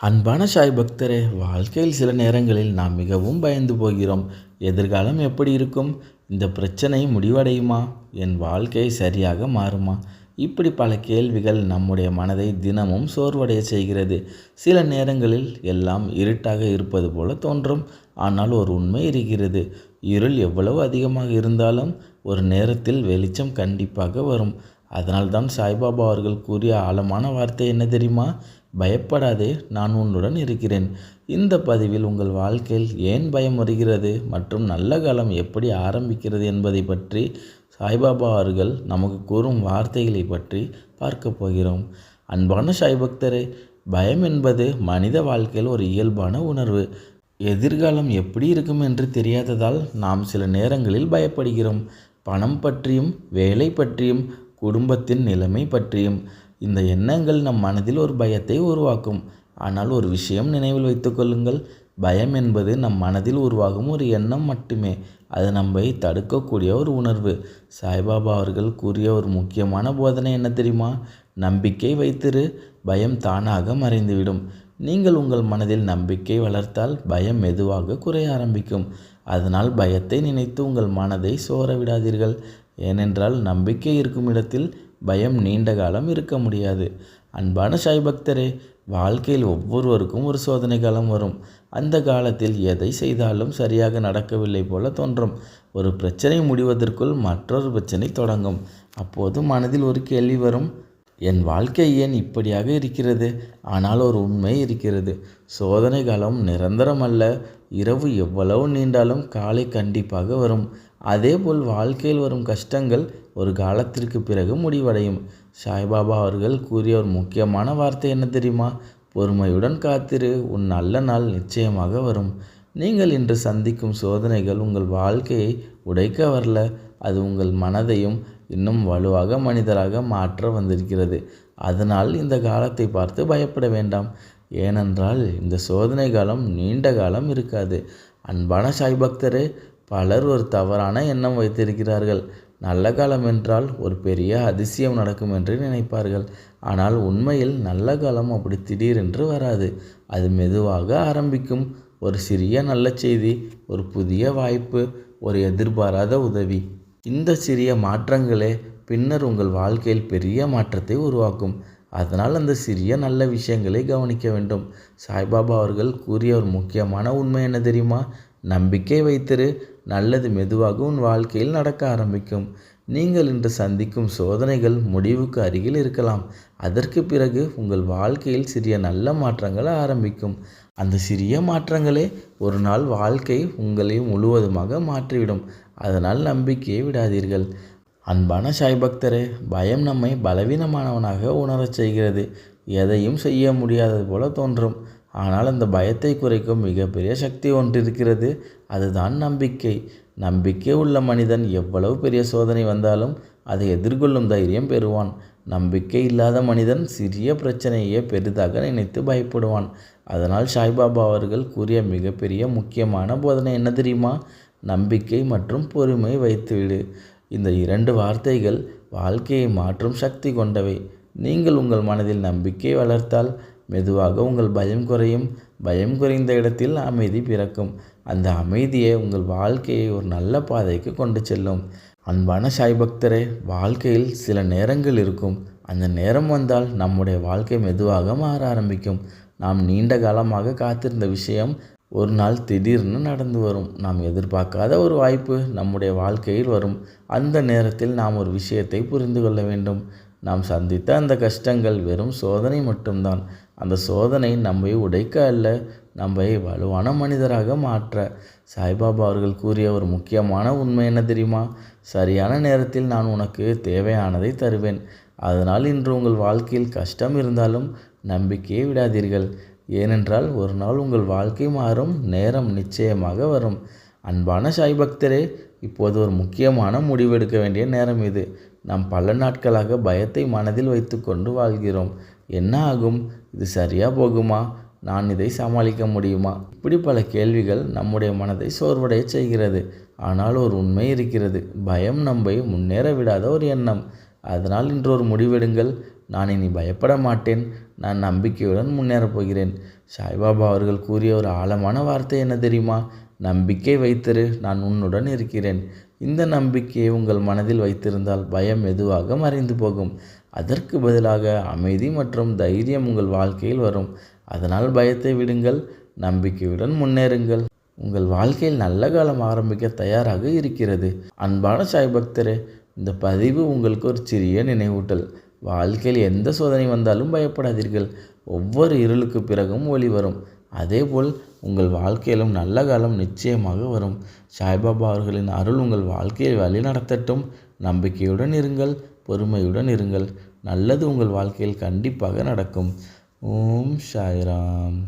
அன்பான சாய் பக்தரே, வாழ்க்கையில் சில நேரங்களில் நாம் மிகவும் பயந்து போகிறோம். எதிர்காலம் எப்படி இருக்கும்? இந்த பிரச்சனை முடிவடையுமா? என் வாழ்க்கை சரியாக மாறுமா? இப்படி பல கேள்விகள் நம்முடைய மனதை தினமும் சோர்வடைய செய்கிறது. சில நேரங்களில் எல்லாம் இருட்டாக இருப்பது போல தோன்றும். ஆனால் ஒரு உண்மை இருக்கிறது. இருள் எவ்வளவு அதிகமாக இருந்தாலும் ஒரு நேரத்தில் வெளிச்சம் கண்டிப்பாக வரும். அதனால்தான் சாய்பாபா அவர்கள் கூறிய ஆழமான வார்த்தை என்ன தெரியுமா? பயப்படாதே, நான் உன்னுடன் இருக்கிறேன். இந்த பதிவில் உங்கள் வாழ்க்கையில் ஏன் பயம் வருகிறது மற்றும் நல்ல காலம் எப்படி ஆரம்பிக்கிறது என்பதை பற்றி சாய்பாபா அவர்கள் நமக்கு கூறும் வார்த்தைகளை பற்றி பார்க்க போகிறோம். அன்பான சாய் பக்தரே, பயம் என்பது மனித வாழ்க்கையில் ஒரு இயல்பான உணர்வு. எதிர்காலம் எப்படி இருக்கும் என்று தெரியாததால் நாம் சில நேரங்களில் பயப்படுகிறோம். பணம் பற்றியும், வேலை பற்றியும், குடும்பத்தின் நிலைமை பற்றியும். இந்த எண்ணங்கள் நம் மனதில் ஒரு பயத்தை உருவாக்கும். ஆனால் ஒரு விஷயம் நினைவில் வைத்துக்கொள்ளுங்கள், பயம் என்பது நம் மனதில் உருவாகும் ஒரு எண்ணம் மட்டுமே. அது நம்மை தடுக்கக்கூடிய ஒரு உணர்வு. சாய்பாபா அவர்கள் கூறிய ஒரு முக்கியமான போதனை என்ன தெரியுமா? நம்பிக்கை வைத்திரு, பயம் தானாக மறைந்துவிடும். நீங்கள் உங்கள் மனதில் நம்பிக்கை வளர்த்தால் பயம் மெதுவாக குறைய ஆரம்பிக்கும். அதனால் பயத்தை நினைத்து உங்கள் மனதை சோர விடாதீர்கள். ஏனென்றால் நம்பிக்கை இருக்கும் இடத்தில் பயம் நீண்ட காலம் இருக்க முடியாது. அன்பான சாய் பக்தரே, வாழ்க்கையில் ஒவ்வொருவருக்கும் ஒரு சோதனை காலம் வரும். அந்த காலத்தில் எதை செய்தாலும் சரியாக நடக்கவில்லை போல தோன்றும். ஒரு பிரச்சனை முடிவதற்குள் மற்றொரு பிரச்சனை தொடங்கும். அப்போது மனதில் ஒரு கேள்வி வரும், என் வாழ்க்கை ஏன் இப்படியாக இருக்கிறது? ஆனால் ஒரு உண்மை இருக்கிறது. சோதனை காலம் நிரந்தரம் அல்ல. இரவு எவ்வளவு நீண்டாலும் காலை கண்டிப்பாக வரும். அதேபோல் வாழ்க்கையில் வரும் கஷ்டங்கள் ஒரு காலத்திற்கு பிறகு முடிவடையும். சாய்பாபா அவர்கள் கூறிய ஒரு முக்கியமான வார்த்தை என்ன தெரியுமா? பொறுமையுடன் காத்திரு, உன் நல்ல நாள் நிச்சயமாக வரும். நீங்கள் இன்று சந்திக்கும் சோதனைகள் உங்கள் வாழ்க்கையை உடைக்க வரல, அது உங்கள் மனதையும் இன்னும் வலுவாக மனிதராக மாற்ற வந்திருக்கிறது. அதனால் இந்த காலத்தை பார்த்து பயப்பட வேண்டாம். ஏனென்றால் இந்த சோதனை காலம் நீண்ட காலம் இருக்காது. அன்பான சாய் பக்தரே, பலர் ஒரு தவறான எண்ணம் வைத்திருக்கிறார்கள். நல்ல காலம் என்றால் ஒரு பெரிய அதிசயம் நடக்கும் என்று நினைப்பார்கள். ஆனால் உண்மையில் நல்ல காலம் அப்படி திடீரென்று வராது. அது மெதுவாக ஆரம்பிக்கும். ஒரு சிறிய நல்ல செய்தி, ஒரு புதிய வாய்ப்பு, ஒரு எதிர்பாராத உதவி. இந்த சிறிய மாற்றங்களே பின்னர் உங்கள் வாழ்க்கையில் பெரிய மாற்றத்தை உருவாக்கும். அதனால் அந்த சிறிய நல்ல விஷயங்களை கவனிக்க வேண்டும். சாய்பாபா அவர்கள் கூறிய ஒரு முக்கியமான உண்மை என்ன தெரியுமா? நம்பிக்கை வைத்திரு, நல்லது மெதுவாக உன் வாழ்க்கையில் நடக்க ஆரம்பிக்கும். நீங்கள் இன்று சந்திக்கும் சோதனைகள் முடிவுக்கு அருகில் இருக்கலாம். அதற்கு பிறகு உங்கள் வாழ்க்கையில் சிறிய நல்ல மாற்றங்கள் ஆரம்பிக்கும். அந்த சிறிய மாற்றங்களே ஒரு நாள் வாழ்க்கை உங்களை முழுவதுமாக மாற்றிவிடும். அதனால் நம்பிக்கையை விடாதீர்கள். அன்பான சாய் பக்தரே, பயம் நம்மை பலவீனமானவனாக உணரச் செய்கிறது. எதையும் செய்ய முடியாதது போல தோன்றும். ஆனால் அந்த பயத்தை குறைக்கும் மிகப்பெரிய சக்தி ஒன்று இருக்கிறது. அதுதான் நம்பிக்கை. நம்பிக்கை உள்ள மனிதன் எவ்வளவு பெரிய சோதனை வந்தாலும் அதை எதிர்கொள்ளும் தைரியம் பெறுவான். நம்பிக்கை இல்லாத மனிதன் சிறிய பிரச்சனையே பெரிதாக நினைத்து பயப்படுவான். அதனால் சாய்பாபா அவர்கள் கூறிய மிகப்பெரிய முக்கியமான போதனை என்ன தெரியுமா? நம்பிக்கை மற்றும் பொறுமை வைத்துவிடு. இந்த இரண்டு வார்த்தைகள் வாழ்க்கையை மாற்றும் சக்தி கொண்டவை. நீங்கள் உங்கள் மனதில் நம்பிக்கை வளர்த்தால் மெதுவாக உங்கள் பயம் குறையும். பயம் குறைந்த இடத்தில் அமைதி பிறக்கும். அந்த அமைதியே உங்கள் வாழ்க்கையை ஒரு நல்ல பாதைக்கு கொண்டு செல்லும். அன்பான சாய் பக்தரே, வாழ்க்கையில் சில நேரங்கள் இருக்கும். அந்த நேரம் வந்தால் நம்முடைய வாழ்க்கை மெதுவாக மாற ஆரம்பிக்கும். நாம் நீண்ட காலமாக காத்திருந்த விஷயம் ஒரு நாள் திடீர்னு நடந்து வரும். நாம் எதிர்பார்க்காத ஒரு வாய்ப்பு நம்முடைய வாழ்க்கையில் வரும். அந்த நேரத்தில் நாம் ஒரு விஷயத்தை புரிந்து கொள்ள வேண்டும். நாம் சந்தித்த அந்த கஷ்டங்கள் வெறும் சோதனை மட்டும்தான். அந்த சோதனை நம்மை உடைக்க அல்ல, நம்மை வலுவான மனிதராக மாற்ற. சாய்பாபா அவர்கள் கூறிய ஒரு முக்கியமான உண்மை என்ன தெரியுமா? சரியான நேரத்தில் நான் உனக்கு தேவையானதை தருவேன். அதனால் இன்று உங்கள் வாழ்க்கையில் கஷ்டம் இருந்தாலும் நம்பிக்கையை விடாதீர்கள். ஏனென்றால் ஒரு நாள் உங்கள் வாழ்க்கை மாறும், நேரம் நிச்சயமாக வரும். அன்பான சாய் பக்தரே, இப்போது ஒரு முக்கியமான முடிவெடுக்க வேண்டிய நேரம் இது. நாம் பல நாட்களாக பயத்தை மனதில் வைத்து கொண்டு வாழ்கிறோம். என்ன ஆகும்? இது சரியாக போகுமா? நான் இதை சமாளிக்க முடியுமா? இப்படி பல கேள்விகள் நம்முடைய மனதை சோர்வடைய செய்கிறது. ஆனால் ஒரு உண்மை இருக்கிறது, பயம் நம்மை முன்னேற விடாத ஒரு எண்ணம். அதனால் இன்று ஒரு முடிவெடுங்கள். நான் இனி பயப்பட மாட்டேன். நான் நம்பிக்கையுடன் முன்னேறப் போகிறேன். சாய்பாபா அவர்கள் கூறிய ஒரு ஆழமான வார்த்தை என்ன தெரியுமா? நம்பிக்கை வைத்திரு, நான் உன்னுடன் இருக்கிறேன். இந்த நம்பிக்கையை உங்கள் மனதில் வைத்திருந்தால் பயம் மெதுவாக மறைந்து போகும். அதற்கு பதிலாக அமைதி மற்றும் தைரியம் உங்கள் வாழ்க்கையில் வரும். அதனால் பயத்தை விடுங்கள், நம்பிக்கையுடன் முன்னேறுங்கள். உங்கள் வாழ்க்கையில் நல்ல காலம் ஆரம்பிக்க தயாராக இருக்கிறது. அன்பான சாய் பக்தரே, இந்த பதிவு உங்களுக்கு ஒரு சிறிய நினைவூட்டல். வாழ்க்கையில் எந்த சோதனை வந்தாலும் பயப்படாதீர்கள். ஒவ்வொரு இருளுக்கு பிறகும் ஒளி வரும். அதேபோல் உங்கள் வாழ்க்கையிலும் நல்ல காலம் நிச்சயமாக வரும். சாய்பாபா அவர்களின் அருள் உங்கள் வாழ்க்கையை வழி நடத்தட்டும். நம்பிக்கையுடன் இருங்கள், பொறுமையுடன் இருங்கள். நல்லது உங்கள் வாழ்க்கையில் கண்டிப்பாக நடக்கும். ஓம் சாய்ராம்.